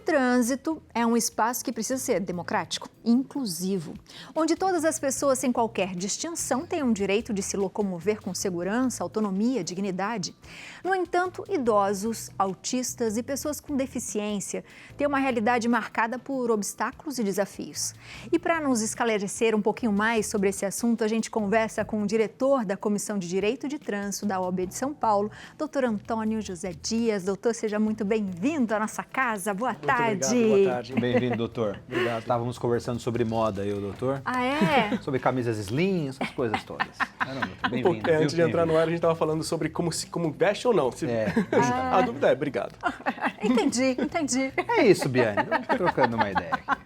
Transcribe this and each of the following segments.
trânsito é um espaço que precisa ser democrático, inclusivo, onde todas as pessoas, sem qualquer distinção, tenham o direito de se locomover com segurança, autonomia, dignidade. No entanto, idosos, autistas e pessoas com deficiência têm uma realidade marcada por obstáculos e desafios. E para nos esclarecer um pouquinho mais sobre esse assunto, a gente conversa com o diretor da Comissão de Direito de Trânsito da OAB de São Paulo, doutor Antônio José Dias. Doutor, seja muito bem-vindo à nossa casa. Boa tarde. Obrigado, boa tarde. Bem-vindo, doutor. Obrigado. Estávamos conversando sobre moda, eu, doutor. Ah, é? Sobre camisas slim, essas coisas todas. Bem-vindo. Antes de entrar no ar, a gente estava falando sobre como veste ou não. A dúvida é, obrigado. Entendi. É isso, Biane. Vamos trocando uma ideia aqui.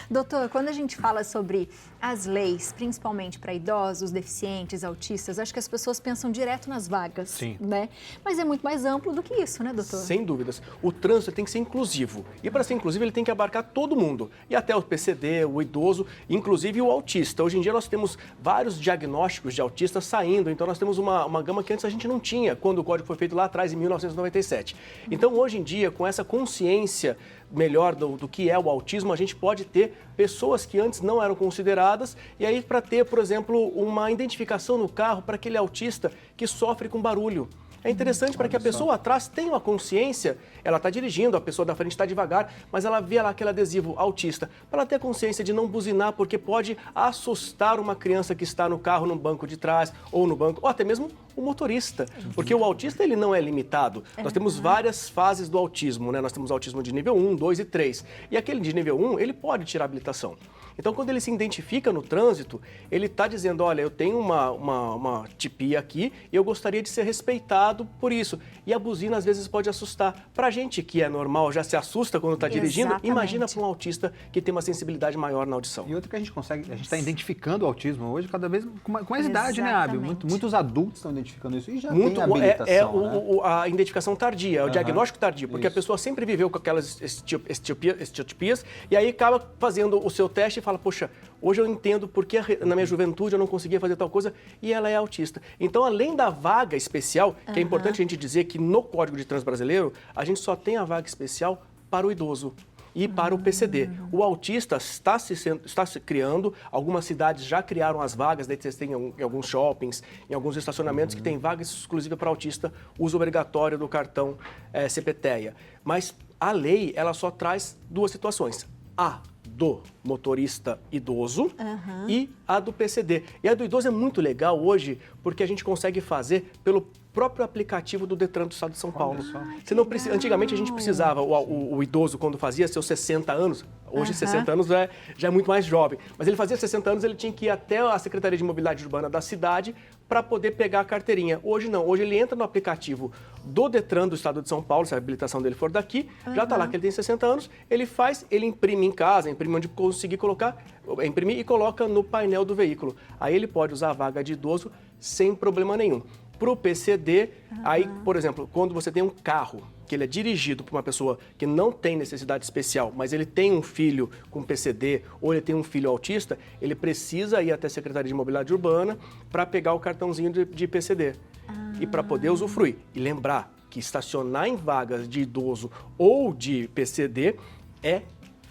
Doutor, quando a gente fala sobre as leis, principalmente para idosos, deficientes, autistas, acho que as pessoas pensam direto nas vagas, Sim. né? Mas é muito mais amplo do que isso, né, doutor? Sem dúvidas. O trânsito tem que ser inclusivo. E para ser inclusivo, ele tem que abarcar todo mundo. E até o PCD, o idoso, inclusive o autista. Hoje em dia nós temos vários diagnósticos de autistas saindo. Então nós temos uma gama que antes a gente não tinha, quando o código foi feito lá atrás, em 1997. Então hoje em dia, com essa consciência melhor do que é o autismo, a gente pode ter pessoas que antes não eram consideradas, e aí para ter, por exemplo, uma identificação no carro para aquele autista que sofre com barulho. É interessante para que a pessoa atrás tenha uma consciência, ela está dirigindo, a pessoa da frente está devagar, mas ela vê lá aquele adesivo autista, para ela ter consciência de não buzinar, porque pode assustar uma criança que está no carro, no banco de trás, ou no banco, ou até mesmo o motorista, porque o autista ele não é limitado. Nós temos várias fases do autismo, né? Nós temos autismo de nível 1, 2 e 3, e aquele de nível 1, ele pode tirar habilitação. Então, quando ele se identifica no trânsito, ele está dizendo, olha, eu tenho uma tipia aqui e eu gostaria de ser respeitado por isso. E a buzina, às vezes, pode assustar. Para a gente que é normal, já se assusta quando está dirigindo, imagina para um autista que tem uma sensibilidade maior na audição. E outra que a gente está identificando o autismo hoje cada vez com mais idade, né, Abel? Muitos adultos estão identificando isso e já tem habilitação, a identificação tardia, o diagnóstico tardio, porque a pessoa sempre viveu com aquelas estiopias e aí acaba fazendo o seu teste e fala, poxa, hoje eu entendo porque na minha juventude eu não conseguia fazer tal coisa e ela é autista. Então, além da vaga especial, que é importante a gente dizer que no Código de Trânsito Brasileiro, a gente só tem a vaga especial para o idoso e para o PCD. O autista está se criando, algumas cidades já criaram as vagas, daí vocês têm em alguns shoppings, em alguns estacionamentos que tem vagas exclusivas para autista, uso obrigatório do cartão CPTEA. Mas a lei, ela só traz duas situações. A do motorista idoso e a do PCD. E a do idoso é muito legal hoje, porque a gente consegue fazer pelo próprio aplicativo do Detran do Estado de São Paulo. Você não precisa, antigamente a gente precisava, o idoso quando fazia seus 60 anos, hoje 60 anos já é muito mais jovem, mas ele fazia 60 anos, ele tinha que ir até a Secretaria de Mobilidade Urbana da cidade para poder pegar a carteirinha. Hoje não, hoje ele entra no aplicativo do Detran do Estado de São Paulo, se a habilitação dele for daqui, já está lá que ele tem 60 anos, ele imprime em casa, imprime onde conseguir colocar, imprimir e coloca no painel do veículo. Aí ele pode usar a vaga de idoso sem problema nenhum. Para o PCD, aí, por exemplo, quando você tem um carro que ele é dirigido por uma pessoa que não tem necessidade especial, mas ele tem um filho com PCD ou ele tem um filho autista, ele precisa ir até a Secretaria de Mobilidade Urbana para pegar o cartãozinho de PCD e para poder usufruir. E lembrar que estacionar em vagas de idoso ou de PCD é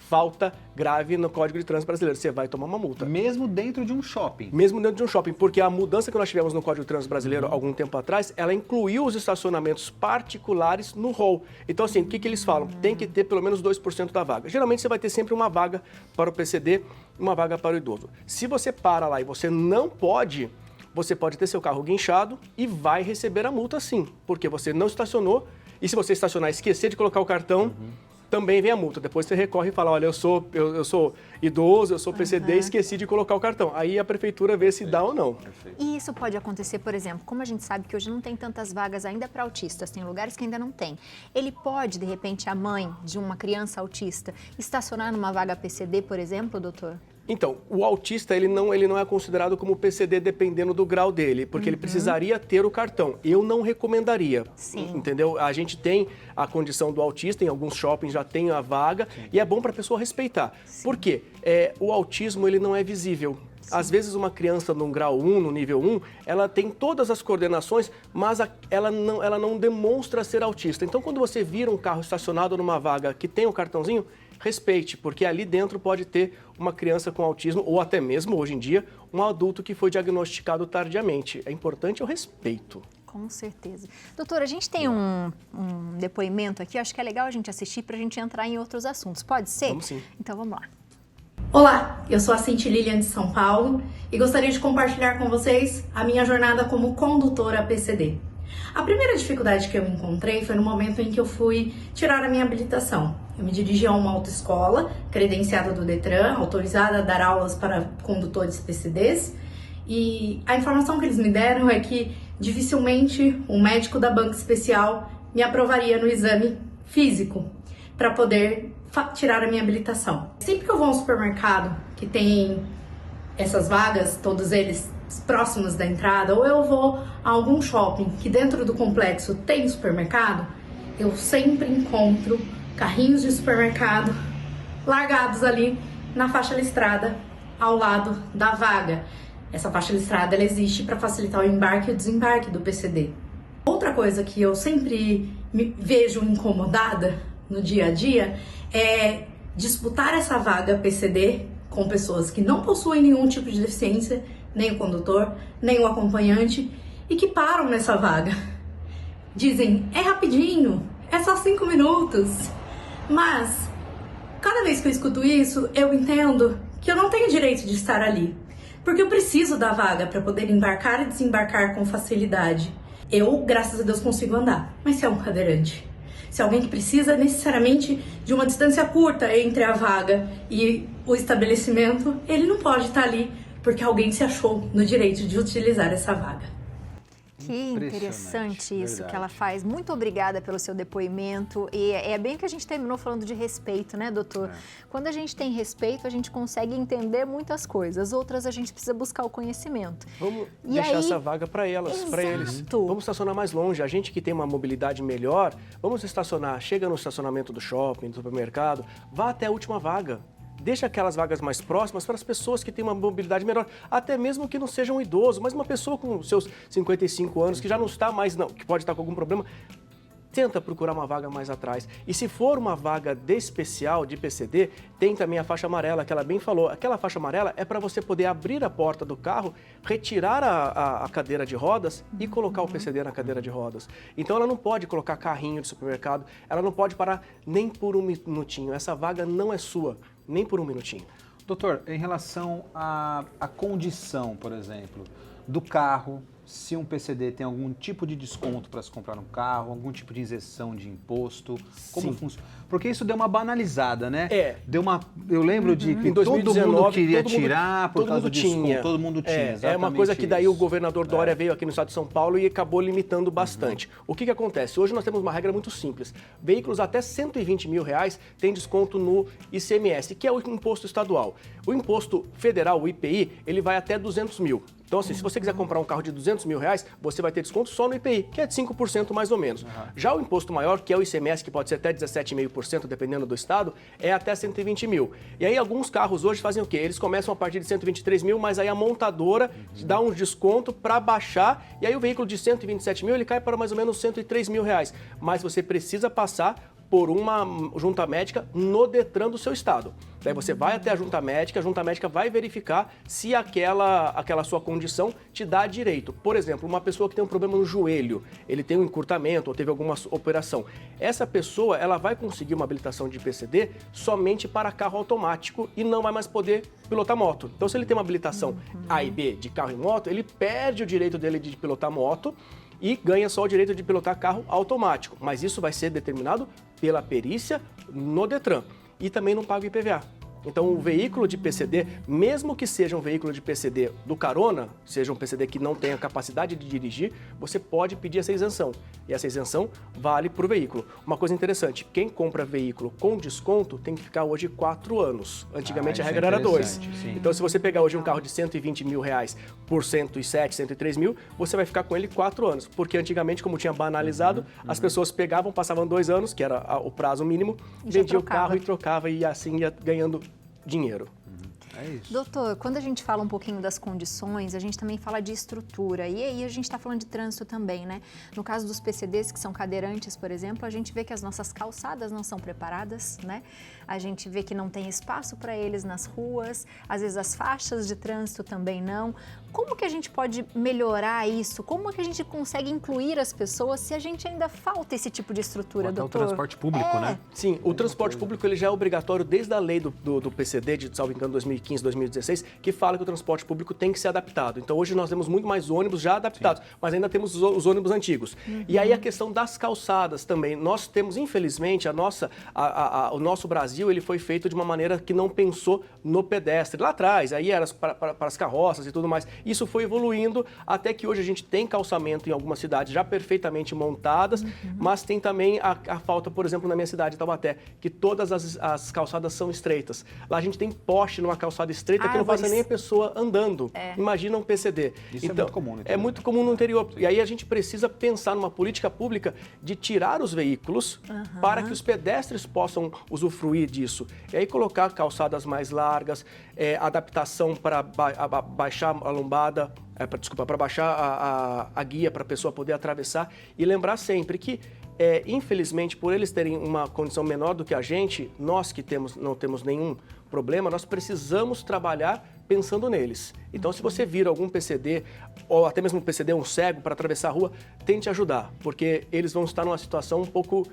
falta grave no Código de Trânsito Brasileiro. Você vai tomar uma multa. Mesmo dentro de um shopping? Mesmo dentro de um shopping, porque a mudança que nós tivemos no Código de Trânsito Brasileiro algum tempo atrás, ela incluiu os estacionamentos particulares no rol. Então, assim, o que eles falam? Tem que ter pelo menos 2% da vaga. Geralmente, você vai ter sempre uma vaga para o PCD, uma vaga para o idoso. Se você para lá e você não pode, você pode ter seu carro guinchado e vai receber a multa sim, porque você não estacionou e se você estacionar e esquecer de colocar o cartão, também vem a multa. Depois você recorre e fala, olha, eu sou idoso, eu sou PCD, esqueci de colocar o cartão. Aí a prefeitura vê se dá ou não. E isso pode acontecer, por exemplo, como a gente sabe que hoje não tem tantas vagas ainda para autistas, tem lugares que ainda não tem. Ele pode, de repente, a mãe de uma criança autista estacionar numa vaga PCD, por exemplo, doutor? Então, o autista ele não é considerado como PCD dependendo do grau dele, porque ele precisaria ter o cartão. Eu não recomendaria, entendeu? A gente tem a condição do autista, em alguns shoppings já tem a vaga, e é bom para a pessoa respeitar. Por quê? O autismo ele não é visível. Às vezes uma criança no grau 1, no nível 1, ela tem todas as coordenações, mas ela não demonstra ser autista. Então, quando você vira um carro estacionado numa vaga que tem o cartãozinho, respeite, porque ali dentro pode ter uma criança com autismo ou até mesmo, hoje em dia, um adulto que foi diagnosticado tardiamente. É importante o respeito. Com certeza. Doutora, a gente tem um depoimento aqui, acho que é legal a gente assistir para a gente entrar em outros assuntos. Pode ser? Vamos sim. Então vamos lá. Olá, eu sou a Cinti Lilian de São Paulo e gostaria de compartilhar com vocês a minha jornada como condutora PCD. A primeira dificuldade que eu encontrei foi no momento em que eu fui tirar a minha habilitação. Eu me dirigi a uma autoescola, credenciada do Detran, autorizada a dar aulas para condutores PCDs, e a informação que eles me deram é que dificilmente um médico da banca especial me aprovaria no exame físico para poder tirar a minha habilitação. Sempre que eu vou a um supermercado que tem essas vagas, todos eles próximos da entrada, ou eu vou a algum shopping que dentro do complexo tem supermercado, eu sempre encontro carrinhos de supermercado largados ali na faixa listrada ao lado da vaga. Essa faixa listrada ela existe para facilitar o embarque e o desembarque do PCD. Outra coisa que eu sempre me vejo incomodada no dia a dia é disputar essa vaga PCD com pessoas que não possuem nenhum tipo de deficiência, nem o condutor, nem o acompanhante, e que param nessa vaga. Dizem, é rapidinho, é só 5 minutos. Mas, cada vez que eu escuto isso, eu entendo que eu não tenho direito de estar ali. Porque eu preciso da vaga para poder embarcar e desembarcar com facilidade. Eu, graças a Deus, consigo andar. Mas se é um cadeirante? Se é alguém que precisa necessariamente de uma distância curta entre a vaga e o estabelecimento, ele não pode estar ali porque alguém se achou no direito de utilizar essa vaga. Que interessante isso verdade. que ela faz. Muito obrigada pelo seu depoimento. E é bem que a gente terminou falando de respeito, né, doutor? Quando a gente tem respeito, a gente consegue entender muitas coisas. Outras, a gente precisa buscar o conhecimento. Vamos deixar essa vaga para elas, para eles. Vamos estacionar mais longe. A gente que tem uma mobilidade melhor, vamos estacionar. Chega no estacionamento do shopping, do supermercado, vá até a última vaga. Deixa aquelas vagas mais próximas para as pessoas que têm uma mobilidade melhor, até mesmo que não seja um idoso, mas uma pessoa com seus 55 anos, que já não está mais, não, que pode estar com algum problema, tenta procurar uma vaga mais atrás. E se for uma vaga de especial, de PCD, tem também a faixa amarela, que ela bem falou. Aquela faixa amarela é para você poder abrir a porta do carro, retirar a cadeira de rodas e colocar o PCD na cadeira de rodas. Então ela não pode colocar carrinho de supermercado, ela não pode parar nem por um minutinho. Essa vaga não é sua, nem por um minutinho. Doutor, em relação à condição, por exemplo, do carro, se um PCD tem algum tipo de desconto para se comprar um carro, algum tipo de isenção de imposto, como funciona? Porque isso deu uma banalizada, né? Deu uma, eu lembro de que em 2019, todo mundo queria tirar por causa do desconto, todo mundo tinha. É uma coisa que daí o governador Dória veio aqui no estado de São Paulo e acabou limitando bastante. O que acontece? Hoje nós temos uma regra muito simples. Veículos até R$120 mil têm desconto no ICMS, que é o imposto estadual. O imposto federal, o IPI, ele vai até 200 mil. Então, assim, se você quiser comprar um carro de R$200 mil, você vai ter desconto só no IPI, que é de 5% mais ou menos. Já o imposto maior, que é o ICMS, que pode ser até 17,5%, dependendo do estado, é até 120 mil. E aí, alguns carros hoje fazem o quê? Eles começam a partir de 123 mil, mas aí a montadora dá um desconto para baixar, e aí o veículo de 127 mil, ele cai para mais ou menos 103 mil reais. Mas você precisa passar por uma junta médica no Detran do seu estado. Daí você vai até a junta médica vai verificar se aquela sua condição te dá direito. Por exemplo, uma pessoa que tem um problema no joelho, ele tem um encurtamento ou teve alguma operação. Essa pessoa, ela vai conseguir uma habilitação de PCD somente para carro automático e não vai mais poder pilotar moto. Então, se ele tem uma habilitação A e B de carro e moto, ele perde o direito dele de pilotar moto e ganha só o direito de pilotar carro automático. Mas isso vai ser determinado pela perícia no Detran. E também não paga IPVA. Então, o veículo de PCD, mesmo que seja um veículo de PCD do carona, seja um PCD que não tenha capacidade de dirigir, você pode pedir essa isenção. E essa isenção vale para o veículo. Uma coisa interessante, quem compra veículo com desconto tem que ficar hoje 4 anos. Antigamente a regra era 2. Então, se você pegar hoje um carro de R$120 mil por 107, 103 mil, você vai ficar com ele 4 anos. Porque antigamente, como tinha banalizado, as pessoas pegavam, passavam 2 anos, que era o prazo mínimo, vendia o carro e trocava e assim ia ganhando dinheiro. É isso. Doutor, quando a gente fala um pouquinho das condições, a gente também fala de estrutura. E aí a gente está falando de trânsito também, né? No caso dos PCDs, que são cadeirantes, por exemplo, a gente vê que as nossas calçadas não são preparadas, né? A gente vê que não tem espaço para eles nas ruas, às vezes as faixas de trânsito também não. Como que a gente pode melhorar isso? Como que a gente consegue incluir as pessoas se a gente ainda falta esse tipo de estrutura, Até doutor? o transporte público, né? Sim, o transporte público ele já é obrigatório desde a lei do PCD, de salvo engano, 2015, 2016, que fala que o transporte público tem que ser adaptado. Então hoje nós temos muito mais ônibus já adaptados, mas ainda temos os ônibus antigos. E aí a questão das calçadas também. Nós temos, infelizmente, o nosso Brasil ele foi feito de uma maneira que não pensou no pedestre. Lá atrás, aí era para as carroças e tudo mais. Isso foi evoluindo até que hoje a gente tem calçamento em algumas cidades já perfeitamente montadas, mas tem também a falta, por exemplo, na minha cidade, Taubaté, que todas as calçadas são estreitas. Lá a gente tem poste numa calçada estreita que não passa nem a pessoa andando. Imagina um PCD. Isso então, é muito comum no interior. É muito comum no interior. E aí a gente precisa pensar numa política pública de tirar os veículos para que os pedestres possam usufruir disso. E aí colocar calçadas mais largas, adaptação para baixar a lombada, para baixar a guia para a pessoa poder atravessar. E lembrar sempre que, infelizmente, por eles terem uma condição menor do que a gente, nós que não temos nenhum problema, nós precisamos trabalhar pensando neles. Então, se você vira algum PCD, ou até mesmo um PCD, um cego, para atravessar a rua, tente ajudar, porque eles vão estar numa situação um pouco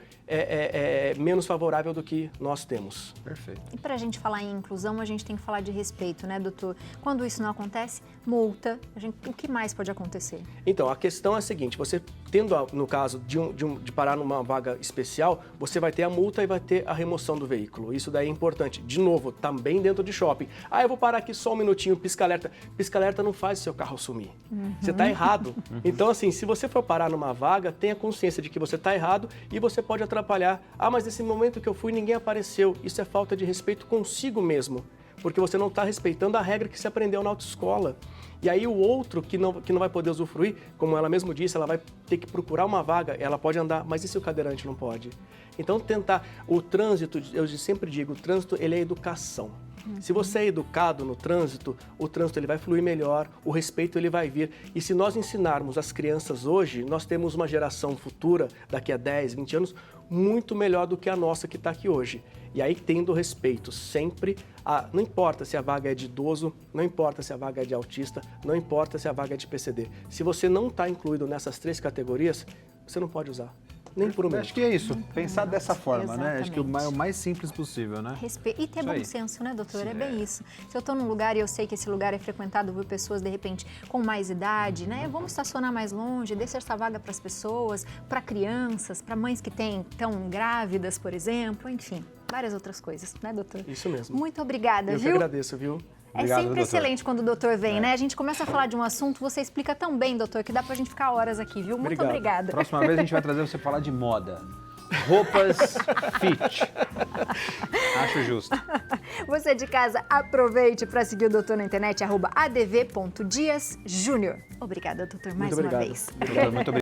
menos favorável do que nós temos. Perfeito. E para a gente falar em inclusão, a gente tem que falar de respeito, né, doutor? Quando isso não acontece, multa. O que mais pode acontecer? Então, a questão é a seguinte, você tendo, no caso de parar numa vaga especial, você vai ter a multa e vai ter a remoção do veículo. Isso daí é importante. De novo, também dentro de shopping. Eu vou parar aqui só um minutinho, pisca-alerta. Pisca-alerta não faz o seu carro sumir. Você está errado. Então, assim, se você for parar numa vaga, tenha consciência de que você está errado e você pode atrapalhar. Mas nesse momento que eu fui, ninguém apareceu. Isso é falta de respeito consigo mesmo, porque você não está respeitando a regra que se aprendeu na autoescola. E aí o outro que não vai poder usufruir, como ela mesmo disse, ela vai ter que procurar uma vaga, ela pode andar, mas e se o cadeirante não pode? Então tentar, o trânsito, eu sempre digo, o trânsito ele é educação. Se você é educado no trânsito, o trânsito ele vai fluir melhor, o respeito ele vai vir. E se nós ensinarmos as crianças hoje, nós temos uma geração futura, daqui a 10, 20 anos, muito melhor do que a nossa que está aqui hoje. E aí tendo respeito sempre, não importa se a vaga é de idoso, não importa se a vaga é de autista, não importa se a vaga é de PCD. Se você não está incluído nessas 3 categorias, você não pode usar. Nem por um minuto. Acho que é isso. Pensar dessa forma, né? Acho que é Exatamente. o mais simples possível, né? E ter Isso bom aí. senso, né, doutor? Sim, É bem isso. Se eu estou num lugar e eu sei que esse lugar é frequentado por pessoas, de repente, com mais idade, né? Vamos estacionar mais longe, deixar essa vaga para as pessoas, para crianças, para mães que estão grávidas, por exemplo, enfim, várias outras coisas, né, doutor? Isso mesmo. Muito obrigada, Eu que viu? agradeço, viu? Obrigado, sempre doutor. excelente quando o doutor vem, né? A gente começa a falar de um assunto, você explica tão bem, doutor, que dá pra gente ficar horas aqui, viu? Muito Obrigado. obrigada. Próxima vez a gente vai trazer você falar de moda. Roupas fit. Acho justo. Você de casa, aproveite para seguir o doutor na internet, @adv.diasjunior. Obrigada, doutor, mais Muito uma obrigado. vez. Doutor, muito obrigado.